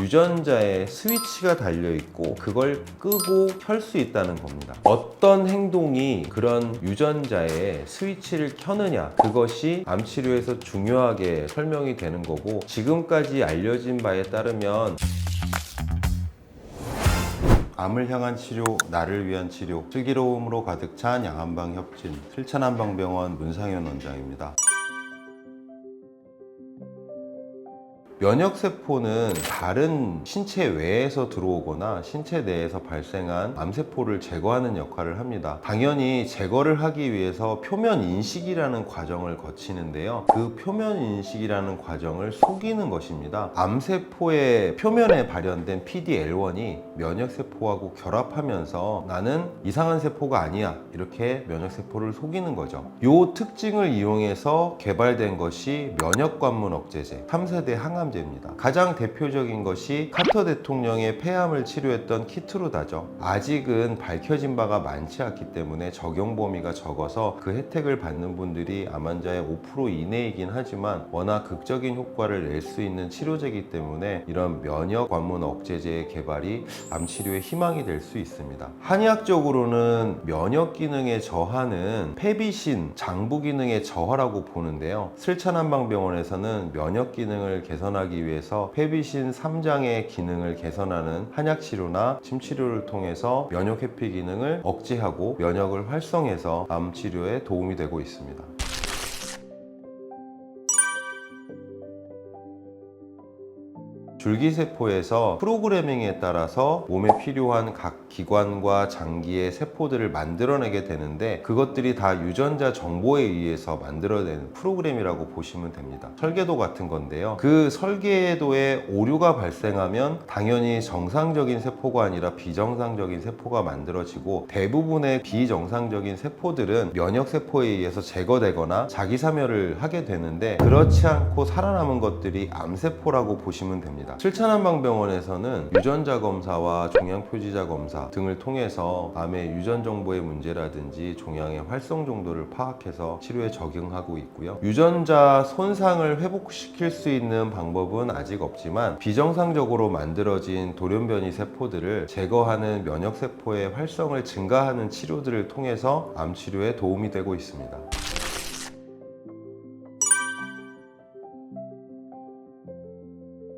유전자에 스위치가 달려있고 그걸 끄고 켤 수 있다는 겁니다. 어떤 행동이 그런 유전자에 스위치를 켜느냐, 그것이 암치료에서 중요하게 설명이 되는 거고, 지금까지 알려진 바에 따르면 암을 향한 치료, 나를 위한 치료, 슬기로움으로 가득 찬 양한방 협진, 슬찬한방병원 문상현 원장입니다. 면역세포는 다른 신체 외에서 들어오거나 신체 내에서 발생한 암세포를 제거하는 역할을 합니다. 당연히 제거를 하기 위해서 표면 인식이라는 과정을 거치는데요. 그 표면 인식이라는 과정을 속이는 것입니다. 암세포의 표면에 발현된 PD-L1이 면역세포하고 결합하면서 나는 이상한 세포가 아니야, 이렇게 면역세포를 속이는 거죠. 이 특징을 이용해서 개발된 것이 면역관문 억제제, 3세대 항암 입니다. 가장 대표적인 것이 카터 대통령의 폐암을 치료했던 키트루다죠. 아직은 밝혀진 바가 많지 않기 때문에 적용 범위가 적어서 그 혜택을 받는 분들이 암 환자의 5% 이내이긴 하지만 워낙 극적인 효과를 낼 수 있는 치료제이기 때문에 이런 면역 관문 억제제의 개발이 암 치료의 희망이 될 수 있습니다. 한의학적으로는 면역 기능의 저하는 페비신, 장부 기능의 저하라고 보는데요. 슬찬한방병원에서는 면역 기능을 개선하기 위해서 페비신 3장의 기능을 개선하는 한약 치료나 침 치료를 통해서 면역 회피 기능을 억제하고 면역을 활성해서 암 치료에 도움이 되고 있습니다. 줄기세포에서 프로그래밍에 따라서 몸에 필요한 각 기관과 장기의 세포들을 만들어내게 되는데, 그것들이 다 유전자 정보에 의해서 만들어낸 프로그램이라고 보시면 됩니다. 설계도 같은 건데요. 그 설계도에 오류가 발생하면 당연히 정상적인 세포가 아니라 비정상적인 세포가 만들어지고, 대부분의 비정상적인 세포들은 면역세포에 의해서 제거되거나 자기사멸을 하게 되는데, 그렇지 않고 살아남은 것들이 암세포라고 보시면 됩니다. 슬찬한방병원에서는 유전자 검사와 종양표지자 검사 등을 통해서 암의 유전 정보의 문제라든지 종양의 활성 정도를 파악해서 치료에 적용하고 있고요. 유전자 손상을 회복시킬 수 있는 방법은 아직 없지만 비정상적으로 만들어진 돌연변이 세포들을 제거하는 면역세포의 활성을 증가하는 치료들을 통해서 암 치료에 도움이 되고 있습니다.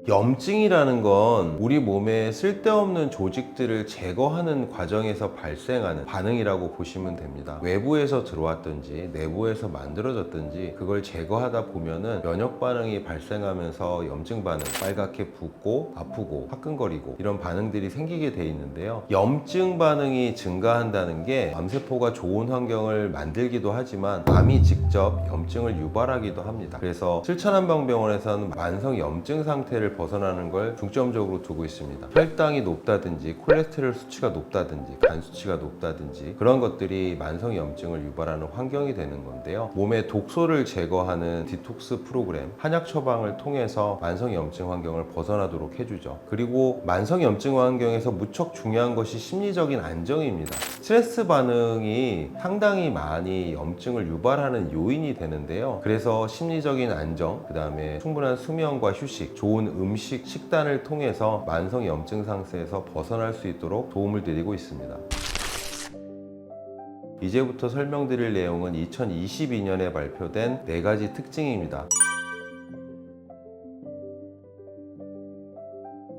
염증이라는 건 우리 몸에 쓸데없는 조직들을 제거하는 과정에서 발생하는 반응이라고 보시면 됩니다. 외부에서 들어왔든지 내부에서 만들어졌든지 그걸 제거하다 보면은 면역 반응이 발생하면서 염증 반응, 빨갛게 붓고 아프고 화끈거리고 이런 반응들이 생기게 돼 있는데요. 염증 반응이 증가한다는 게 암세포가 좋은 환경을 만들기도 하지만 암이 직접 염증을 유발하기도 합니다. 그래서 슬찬한방병원에서는 만성 염증 상태를 벗어나는 걸 중점적으로 두고 있습니다. 혈당이 높다든지 콜레스테롤 수치가 높다든지 간 수치가 높다든지 그런 것들이 만성 염증을 유발하는 환경이 되는 건데요. 몸의 독소를 제거하는 디톡스 프로그램, 한약 처방을 통해서 만성 염증 환경을 벗어나도록 해주죠. 그리고 만성 염증 환경에서 무척 중요한 것이 심리적인 안정입니다. 스트레스 반응이 상당히 많이 염증을 유발하는 요인이 되는데요. 그래서 심리적인 안정, 그 다음에 충분한 수면과 휴식, 좋은 음식, 식단을 통해서 만성 염증 상태에서 벗어날 수 있도록 도움을 드리고 있습니다. 이제부터 설명드릴 내용은 2022년에 발표된 4가지 특징입니다.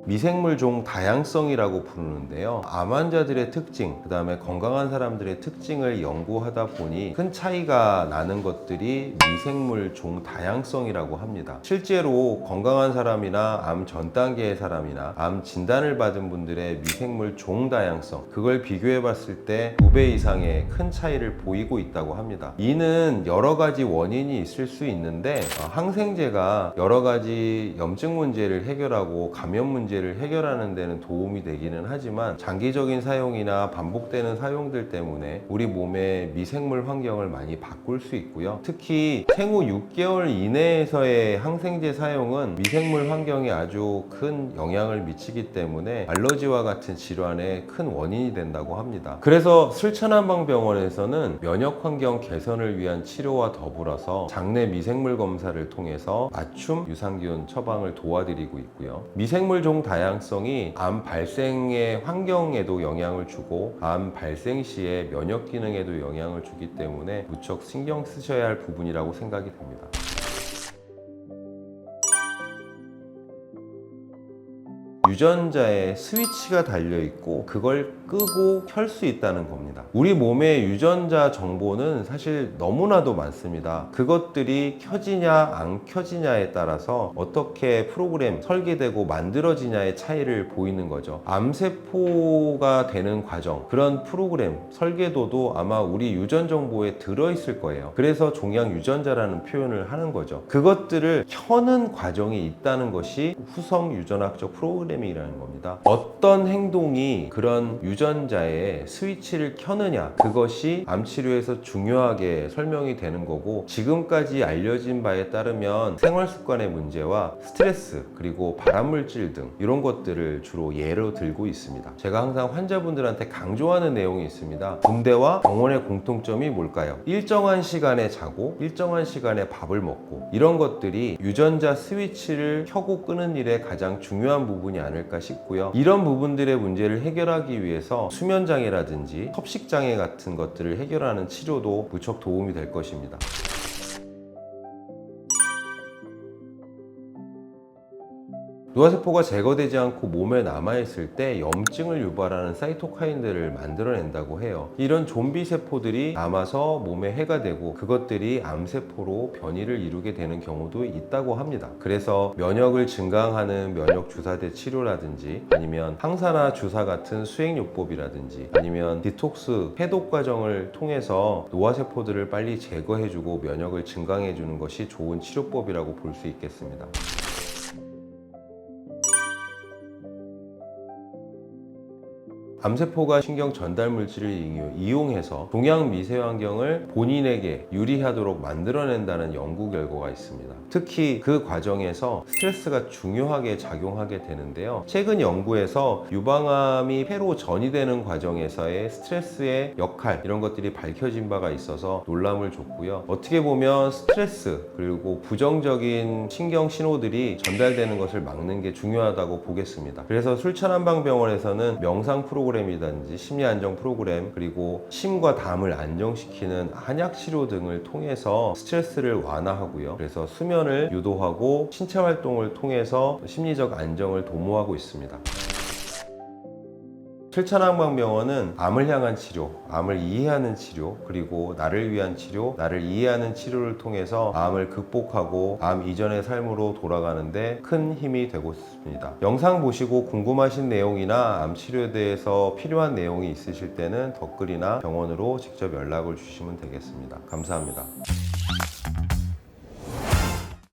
미생물 종 다양성이라고 부르는데요. 암 환자들의 특징, 그 다음에 건강한 사람들의 특징을 연구하다 보니 큰 차이가 나는 것들이 미생물 종 다양성이라고 합니다. 실제로 건강한 사람이나 암 전 단계의 사람이나 암 진단을 받은 분들의 미생물 종 다양성, 그걸 비교해 봤을 때 2배 이상의 큰 차이를 보이고 있다고 합니다. 이는 여러 가지 원인이 있을 수 있는데, 항생제가 여러 가지 염증 문제를 해결하고 감염 문제를 해결하는 데는 도움이 되기는 하지만 장기적인 사용이나 반복되는 사용들 때문에 우리 몸의 미생물 환경을 많이 바꿀 수 있고요. 특히 생후 6개월 이내에서의 항생제 사용은 미생물 환경에 아주 큰 영향을 미치기 때문에 알러지와 같은 질환의 큰 원인이 된다고 합니다. 그래서 슬찬한방병원에서는 면역 환경 개선을 위한 치료와 더불어서 장내 미생물 검사를 통해서 맞춤 유산균 처방을 도와드리고 있고요. 미생물 종 다양성이 암 발생의 환경에도 영향을 주고 암 발생 시에 면역 기능에도 영향을 주기 때문에 무척 신경 쓰셔야 할 부분이라고 생각이 됩니다. 유전자에 스위치가 달려 있고 그걸 끄고 켤 수 있다는 겁니다. 우리 몸의 유전자 정보는 사실 너무나도 많습니다. 그것들이 켜지냐 안 켜지냐에 따라서 어떻게 프로그램 설계되고 만들어지냐의 차이를 보이는 거죠. 암세포가 되는 과정, 그런 프로그램 설계도도 아마 우리 유전 정보에 들어있을 거예요. 그래서 종양 유전자라는 표현을 하는 거죠. 그것들을 켜는 과정이 있다는 것이 후성 유전학적 프로그래밍이라는 겁니다. 어떤 행동이 그런 유전자의 스위치를 켜느냐, 그것이 암치료에서 중요하게 설명이 되는 거고, 지금까지 알려진 바에 따르면 생활습관의 문제와 스트레스, 그리고 발암물질 등 이런 것들을 주로 예로 들고 있습니다. 제가 항상 환자분들한테 강조하는 내용이 있습니다. 군대와 병원의 공통점이 뭘까요? 일정한 시간에 자고 일정한 시간에 밥을 먹고, 이런 것들이 유전자 스위치를 켜고 끄는 일에 가장 중요한 부분이 아닐까 싶고요. 이런 부분들의 문제를 해결하기 위해서 수면장애라든지 섭식장애 같은 것들을 해결하는 치료도 무척 도움이 될 것입니다. 노화세포가 제거되지 않고 몸에 남아있을 때 염증을 유발하는 사이토카인들을 만들어낸다고 해요. 이런 좀비 세포들이 남아서 몸에 해가 되고 그것들이 암세포로 변이를 이루게 되는 경우도 있다고 합니다. 그래서 면역을 증강하는 면역주사제 치료라든지, 아니면 항산화 주사 같은 수행요법이라든지, 아니면 디톡스 해독 과정을 통해서 노화세포들을 빨리 제거해주고 면역을 증강해주는 것이 좋은 치료법이라고 볼 수 있겠습니다. 암세포가 신경 전달 물질을 이용해서 종양 미세 환경을 본인에게 유리하도록 만들어낸다는 연구 결과가 있습니다. 특히 그 과정에서 스트레스가 중요하게 작용하게 되는데요. 최근 연구에서 유방암이 폐로 전이되는 과정에서의 스트레스의 역할, 이런 것들이 밝혀진 바가 있어서 놀람을 줬고요. 어떻게 보면 스트레스 그리고 부정적인 신경 신호들이 전달되는 것을 막는 게 중요하다고 보겠습니다. 그래서 술천한방병원에서는 명상 프로그램이라든지 심리 안정 프로그램, 그리고 심과 담을 안정시키는 한약 치료 등을 통해서 스트레스를 완화하고요. 그래서 수면을 유도하고 신체 활동을 통해서 심리적 안정을 도모하고 있습니다. 술천한방병원은 암을 향한 치료, 암을 이해하는 치료, 그리고 나를 위한 치료, 나를 이해하는 치료를 통해서 암을 극복하고 암 이전의 삶으로 돌아가는데 큰 힘이 되고 있습니다. 영상 보시고 궁금하신 내용이나 암 치료에 대해서 필요한 내용이 있으실 때는 댓글이나 병원으로 직접 연락을 주시면 되겠습니다. 감사합니다.